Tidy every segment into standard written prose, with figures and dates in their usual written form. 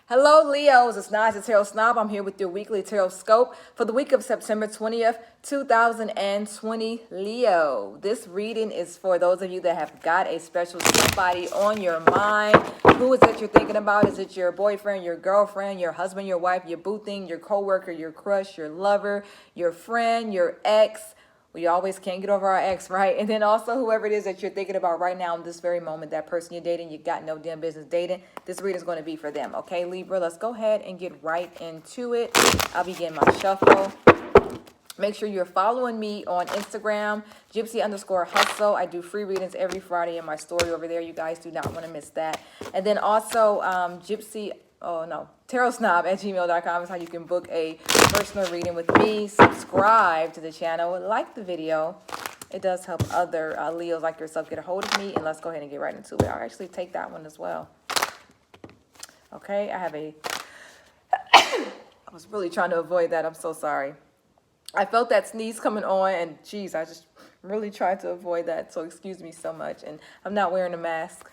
Hello, Leos. It's Nas, the Tarot Snob. I'm here with your weekly tarot scope for the week of September 20th, 2020. Leo, this reading is for those of you that have got a special somebody on your mind. Who is it you're thinking about? Is it your boyfriend, your girlfriend, your husband, your wife, your boo thing, your coworker, your crush, your lover, your friend, your ex? We always can't get over our ex, right? And then also whoever it is that you're thinking about right now in this very moment, that person you're dating, you got no damn business dating. This reading is going to be for them, okay, Libra? Let's go ahead and get right into it. I'll begin my shuffle. Make sure you're following me on Instagram, Gypsy_Hustle. I do free readings every Friday in my story over there. You guys do not want to miss that. And then also Tarot Snob at gmail.com is how you can book a personal reading with me. Subscribe to the channel, like the video. It does help other Leos like yourself get a hold of me. And let's go ahead and get right into it. I'll actually take that one as well. Okay, I was really trying to avoid that. I'm so sorry. I felt that sneeze coming on, and geez, I just really tried to avoid that. So excuse me so much. And I'm not wearing a mask,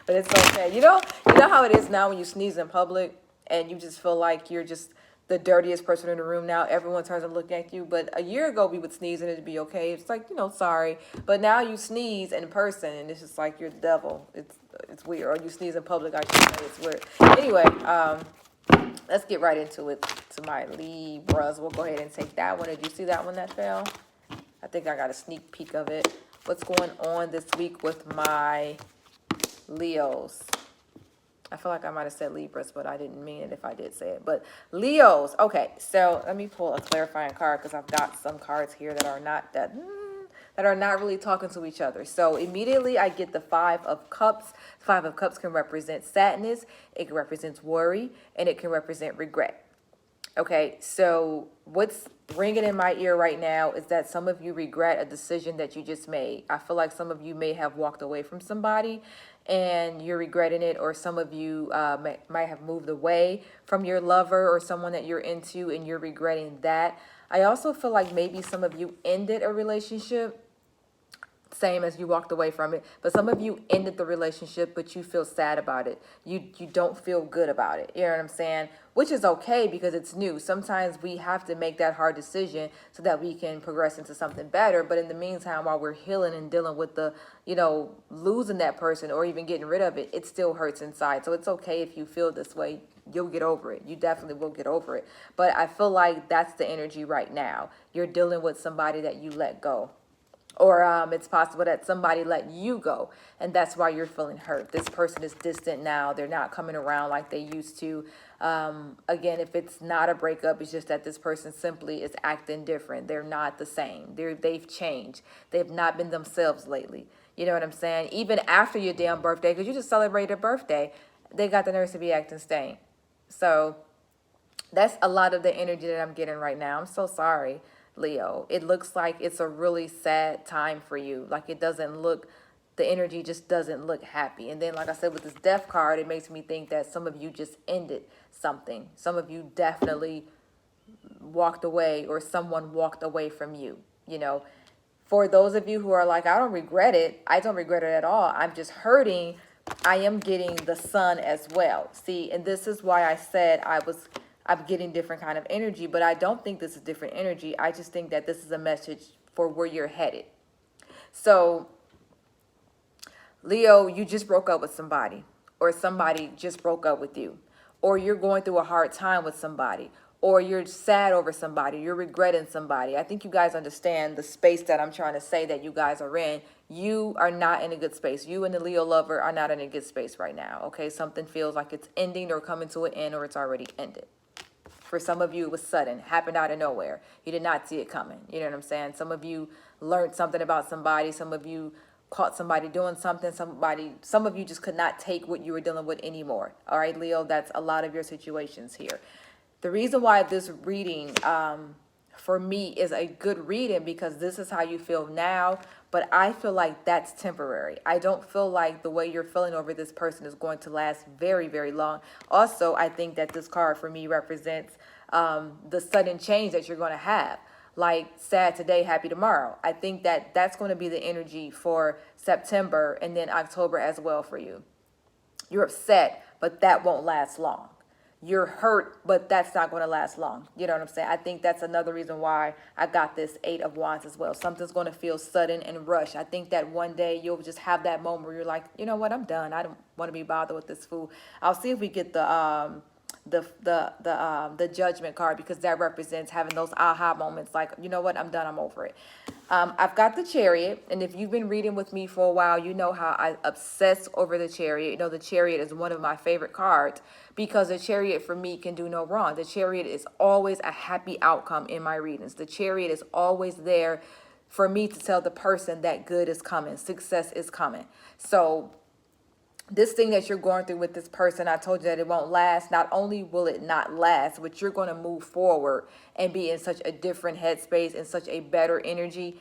but it's okay. You know how it is now when you sneeze in public, and you just feel like you're just the dirtiest person in the room. Now everyone turns and look at you. But a year ago we would sneeze and it'd be okay. It's like, sorry. But now you sneeze in person, and it's just like you're the devil. It's weird. Or you sneeze in public, I should say. It's weird. Anyway, let's get right into it. To my Libras, we'll go ahead and take that one. Did you see that one that fell? I think I got a sneak peek of it. What's going on this week with my Leos? I feel like I might have said Libras, but I didn't mean it if I did say it. But Leos, okay, so let me pull a clarifying card because I've got some cards here that are not really talking to each other. So immediately I get the Five of Cups. Five of Cups can represent sadness, it represents worry, and it can represent regret. Okay, so what's ringing in my ear right now is that some of you regret a decision that you just made. I feel like some of you may have walked away from somebody and you're regretting it, or some of you might have moved away from your lover or someone that you're into and you're regretting that. I also feel like maybe some of you ended a relationship, same as you walked away from it, but some of you ended the relationship, but you feel sad about it. You don't feel good about it. You know what I'm saying? Which is okay because it's new. Sometimes we have to make that hard decision so that we can progress into something better. But in the meantime, while we're healing and dealing with the, losing that person or even getting rid of it, it still hurts inside. So it's okay if you feel this way. You'll get over it. You definitely will get over it. But I feel like that's the energy right now. You're dealing with somebody that you let go. Or it's possible that somebody let you go, and that's why you're feeling hurt. This person is distant now. They're not coming around like they used to. Again, if it's not a breakup, it's just that this person simply is acting different. They're not the same. They've changed. They've not been themselves lately. You know what I'm saying? Even after your damn birthday, because you just celebrated a birthday, they got the nerves to be acting staying. So that's a lot of the energy that I'm getting right now. I'm so sorry, Leo. It looks like it's a really sad time for you. Like the energy just doesn't look happy. And then, like I said, with this death card, it makes me think that some of you just ended something. Some of you definitely walked away, or someone walked away from you. For those of you who are like, I don't regret it. I don't regret it at all. I'm just hurting. I am getting the Sun as well. See, and this is why I said I'm getting different kind of energy, but I don't think this is different energy. I just think that this is a message for where you're headed. So, Leo, you just broke up with somebody, or somebody just broke up with you, or you're going through a hard time with somebody, or you're sad over somebody, you're regretting somebody. I think you guys understand the space that I'm trying to say that you guys are in. You are not in a good space. You and the Leo lover are not in a good space right now, okay? Something feels like it's ending or coming to an end, or it's already ended. For some of you, it was sudden, happened out of nowhere. You did not see it coming. You know what I'm saying? Some of you learned something about somebody. Some of you caught somebody doing something. Some of you just could not take what you were dealing with anymore. All right, Leo, that's a lot of your situations here. The reason why this reading for me is a good reading, because this is how you feel now, but I feel like that's temporary. I don't feel like the way you're feeling over this person is going to last very, very long. Also, I think that this card for me represents the sudden change that you're going to have. Like sad today, happy tomorrow. I think that that's going to be the energy for September and then October as well for you. You're upset, but that won't last long. you're hurt, but that's not going to last long. You know what I'm saying? I think that's another reason why I got this Eight of Wands as well. Something's going to feel sudden and rush. I think that one day you'll just have that moment where you're like, you know what, I'm done. I don't want to be bothered with this fool. I'll see if we get the Judgment card, because that represents having those aha moments, like, you know what, I'm done, I'm over it. I've got the Chariot, and if you've been reading with me for a while, you know how I obsess over the Chariot. You know, the Chariot is one of my favorite cards because the Chariot for me can do no wrong. The Chariot is always a happy outcome in my readings. The Chariot is always there for me to tell the person that good is coming, success is coming. So this thing that you're going through with this person, I told you that it won't last. Not only will it not last, but you're going to move forward and be in such a different headspace and such a better energy.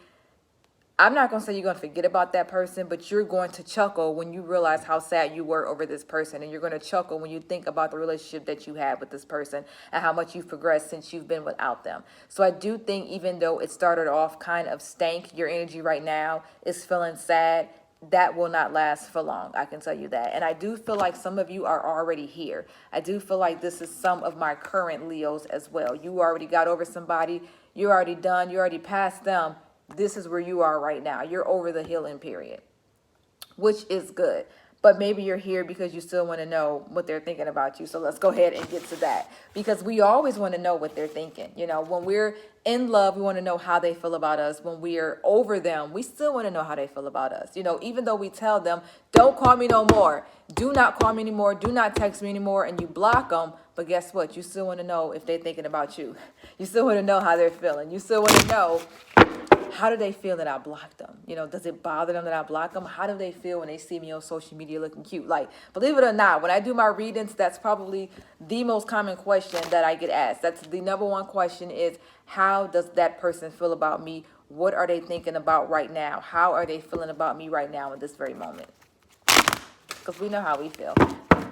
I'm not going to say you're going to forget about that person, but you're going to chuckle when you realize how sad you were over this person. And you're going to chuckle when you think about the relationship that you had with this person and how much you've progressed since you've been without them. So I do think, even though it started off kind of stank, your energy right now is feeling sad. That will not last for long, I can tell you that. And I do feel like some of you are already here. I do feel like this is some of my current Leos as well. You already got over somebody. You're already done. You're already past them. This is where you are right now. You're over the healing period, which is good. But maybe you're here because you still want to know what they're thinking about you. So let's go ahead and get to that, because we always want to know what they're thinking. You know, when we're in love, we want to know how they feel about us. When we're over them, we still want to know how they feel about us. You know, even though we tell them, don't call me no more, do not call me anymore, do not text me anymore, and you block them. But guess what? You still want to know if they're thinking about you. You still want to know how they're feeling. You still want to know, how do they feel that I blocked them? You know, does it bother them that I block them? How do they feel when they see me on social media looking cute? Like, believe it or not, when I do my readings, that's probably the most common question that I get asked. That's the number one question is, how does that person feel about me? What are they thinking about right now? How are they feeling about me right now in this very moment? Because we know how we feel.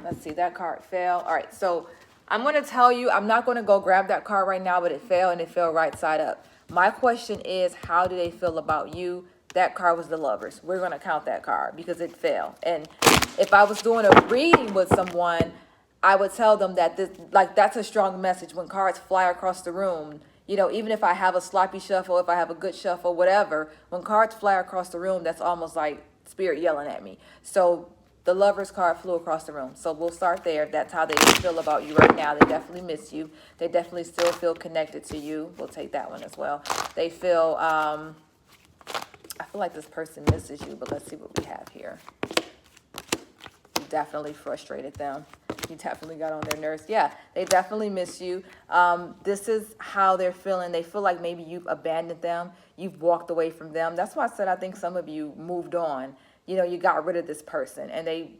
Let's see, that card fell. All right, so I'm going to tell you, I'm not going to go grab that card right now, but it fell, and it fell right side up. My question is, how do they feel about you? That card was the Lovers. We're going to count that card because it fell. And if I was doing a reading with someone, I would tell them that this, like, that's a strong message. When cards fly across the room, you know, even if I have a sloppy shuffle, if I have a good shuffle, whatever, when cards fly across the room, that's almost like spirit yelling at me. So the Lovers card flew across the room. So we'll start there. That's how they feel about you right now. They definitely miss you. They definitely still feel connected to you. We'll take that one as well. They feel, I feel like this person misses you, but let's see what we have here. You definitely frustrated them. You definitely got on their nerves. Yeah, they definitely miss you. This is how they're feeling. They feel like maybe you've abandoned them. You've walked away from them. That's why I said I think some of you moved on. You know, you got rid of this person, and they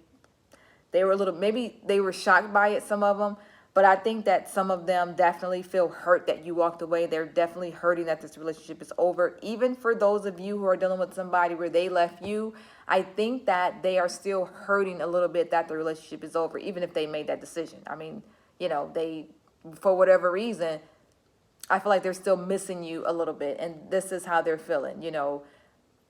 were a little, maybe they were shocked by it, some of them, but I think that some of them definitely feel hurt that you walked away. They're definitely hurting that this relationship is over. Even for those of you who are dealing with somebody where they left you, I think that they are still hurting a little bit that the relationship is over, even if they made that decision. I mean, you know, they, for whatever reason, I feel like they're still missing you a little bit, and this is how they're feeling, you know.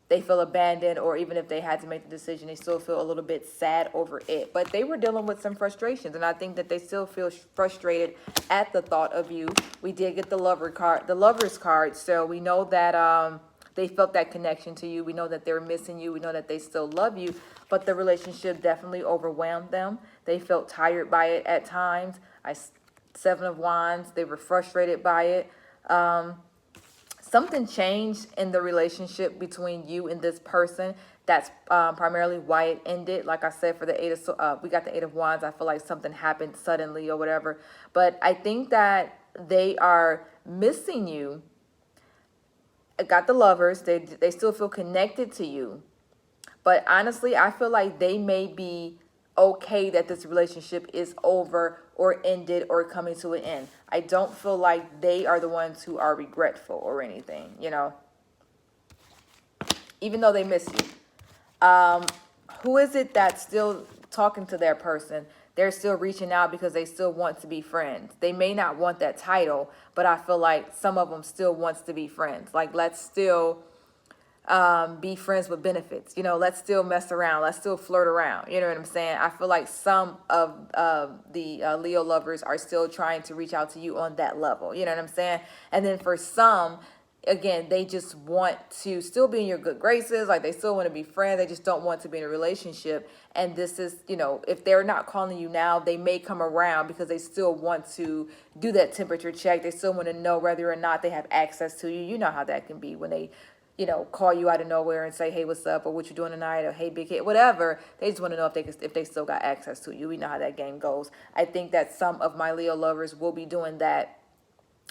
They feel abandoned, or even if they had to make the decision, they still feel a little bit sad over it. But they were dealing with some frustrations, and I think that they still feel frustrated at the thought of you. We did get the Lovers card, so we know that they felt that connection to you. We know that they're missing you. We know that they still love you, but the relationship definitely overwhelmed them. They felt tired by it at times. Seven of Wands, they were frustrated by it. Something changed in the relationship between you and this person. That's primarily why it ended. Like I said, for the we got the Eight of Wands. I feel like something happened suddenly or whatever. But I think that they are missing you. I got the Lovers. They still feel connected to you. But honestly, I feel like they may be okay that this relationship is over or ended or coming to an end. I don't feel like they are the ones who are regretful or anything, you know, even though they miss you. Who is it that's still talking to their person? They're still reaching out because they still want to be friends. They may not want that title, but I feel like some of them still wants to be friends. Like, let's still be friends with benefits. Let's still mess around. Let's still flirt around. You know what I'm saying? I feel like some of the Leo lovers are still trying to reach out to you on that level. You know what I'm saying? And then for some, again, they just want to still be in your good graces. Like they still want to be friends. They just don't want to be in a relationship. And this is, if they're not calling you now, they may come around because they still want to do that temperature check. They still want to know whether or not they have access to you. You know how that can be when they call you out of nowhere and say, hey, what's up, or what you doing tonight, or hey, big hit, whatever. They just want to know if they still got access to you. We know how that game goes. I think that some of my Leo lovers will be doing that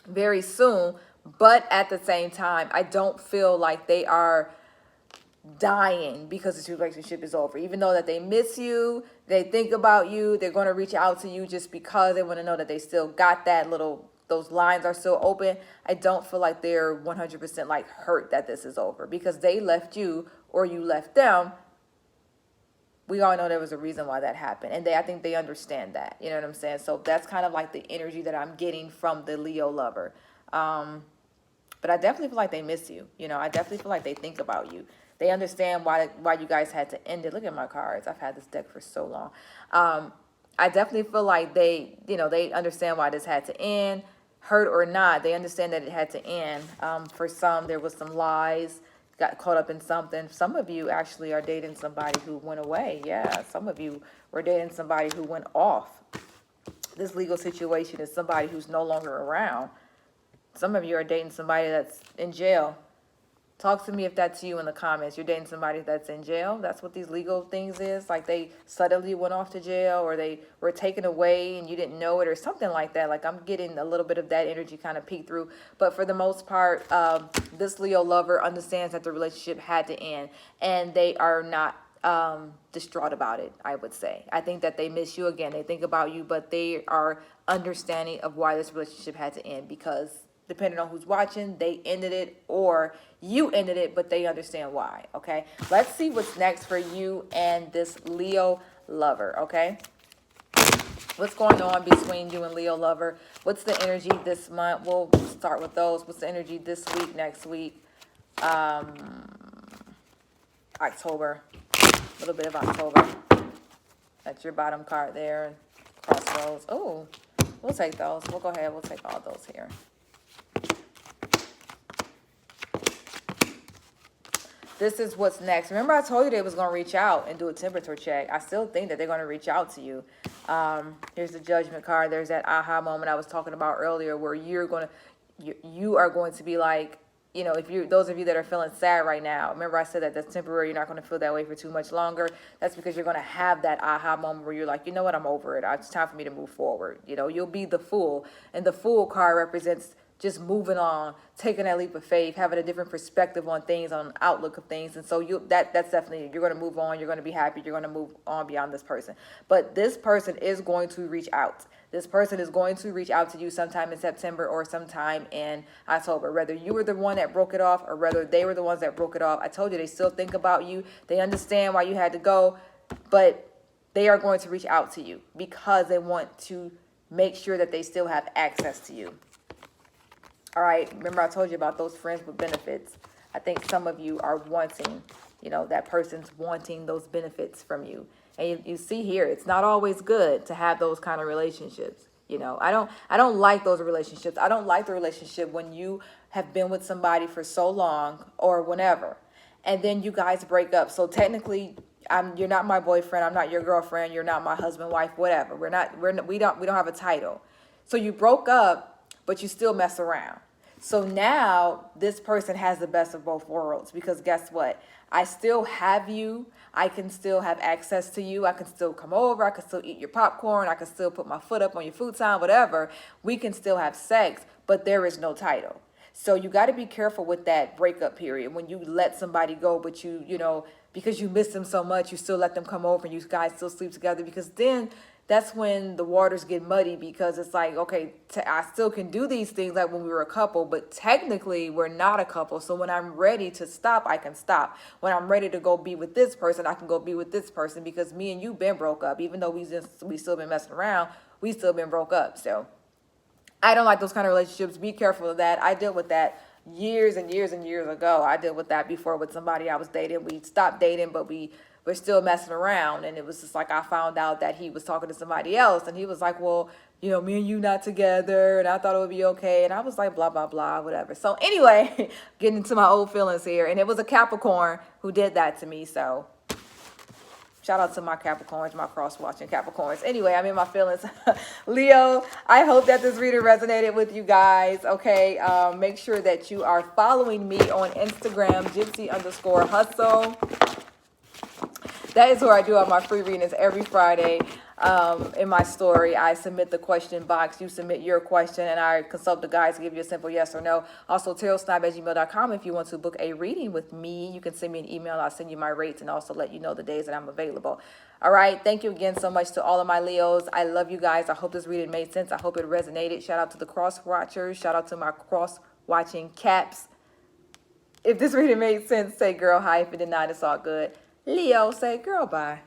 very soon, but at the same time, I don't feel like they are dying because this relationship is over. Even though that they miss you, they think about you, they're going to reach out to you just because they want to know that they still got those lines are still open. I don't feel like they're 100% like hurt that this is over because they left you or you left them. We all know there was a reason why that happened. And I think they understand that. You know what I'm saying? So that's kind of like the energy that I'm getting from the Leo lover. But I definitely feel like they miss you. I definitely feel like they think about you. They understand why you guys had to end it. Look at my cards. I've had this deck for so long. I definitely feel like they understand why this had to end. Hurt or not, they understand that it had to end. For some, there was some lies, got caught up in something. Some of you actually are dating somebody who went away. Yeah, some of you were dating somebody who went off. This legal situation is somebody who's no longer around. Some of you are dating somebody that's in jail. Talk to me if that's you in the comments. You're dating somebody that's in jail. That's what these legal things is. Like they suddenly went off to jail or they were taken away and you didn't know it or something like that. Like I'm getting a little bit of that energy kind of peek through. But for the most part, this Leo lover understands that the relationship had to end and they are not distraught about it, I would say. I think that they miss you again. They think about you, but they are understanding of why this relationship had to end because depending on who's watching, they ended it or you ended it, but they understand why, okay? Let's see what's next for you and this Leo lover, okay? What's going on between you and Leo lover? What's the energy this month? We'll start with those. What's the energy this week, next week? October, a little bit of October. That's your bottom card there. Crossroads. Oh, we'll take those. We'll go ahead. We'll take all those here. This is what's next. Remember I told you they was going to reach out and do a temperature check. I still think that they're going to reach out to you. Here's the Judgment card. There's that aha moment I was talking about earlier where you are going to be like, those of you that are feeling sad right now, remember I said that that's temporary. You're not going to feel that way for too much longer. That's because you're going to have that aha moment where you're like, you know what, I'm over it. It's time for me to move forward. You'll be the Fool. And the Fool card represents just moving on, taking that leap of faith, having a different perspective on things, on outlook of things. And so that's definitely, you're going to move on. You're going to be happy. You're going to move on beyond this person. But this person is going to reach out. This person is going to reach out to you sometime in September or sometime in October. Whether you were the one that broke it off or whether they were the ones that broke it off. I told you they still think about you. They understand why you had to go. But they are going to reach out to you because they want to make sure that they still have access to you. All right, remember I told you about those friends with benefits. I think some of you are wanting, that person's wanting those benefits from you. And you see here, it's not always good to have those kind of relationships. I don't like those relationships. I don't like the relationship when you have been with somebody for so long or whenever, and then you guys break up. So technically, you're not my boyfriend. I'm not your girlfriend. You're not my husband, wife, whatever. We don't have a title. So you broke up, but you still mess around. So now this person has the best of both worlds because guess what? I still have you. I can still have access to you. I can still come over. I can still eat your popcorn. I can still put my foot up on your futon, whatever. We can still have sex, but there is no title. So you got to be careful with that breakup period when you let somebody go, but because you miss them so much, you still let them come over and you guys still sleep together because then that's when the waters get muddy because it's like, okay, I still can do these things like when we were a couple, but technically we're not a couple. So when I'm ready to stop, I can stop. When I'm ready to go be with this person, I can go be with this person because me and you been broke up. Even though we still been messing around, we still been broke up. So I don't like those kind of relationships. Be careful of that. I dealt with that years and years and years ago. I dealt with that before with somebody I was dating. We stopped dating, but we were still messing around. And it was just like I found out that he was talking to somebody else. And he was like, well, you know, me and you not together. And I thought it would be okay. And I was like, blah, blah, blah, whatever. So anyway, getting into my old feelings here. And it was a Capricorn who did that to me. So shout out to my Capricorns, my cross-watching Capricorns. Anyway, I'm in my feelings. Leo, I hope that this reading resonated with you guys, okay? Make sure that you are following me on Instagram, Gypsy_Hustle. That is where I do all my free readings every Friday. In my story, I submit the question box. You submit your question, and I consult the guys to give you a simple yes or no. Also, tarotsnob@gmail.com. If you want to book a reading with me, you can send me an email. I'll send you my rates and also let you know the days that I'm available. All right. Thank you again so much to all of my Leos. I love you guys. I hope this reading made sense. I hope it resonated. Shout out to the cross watchers. Shout out to my cross watching caps. If this reading made sense, say girl hi. If it did not, it's all good. Leo, say girl bye.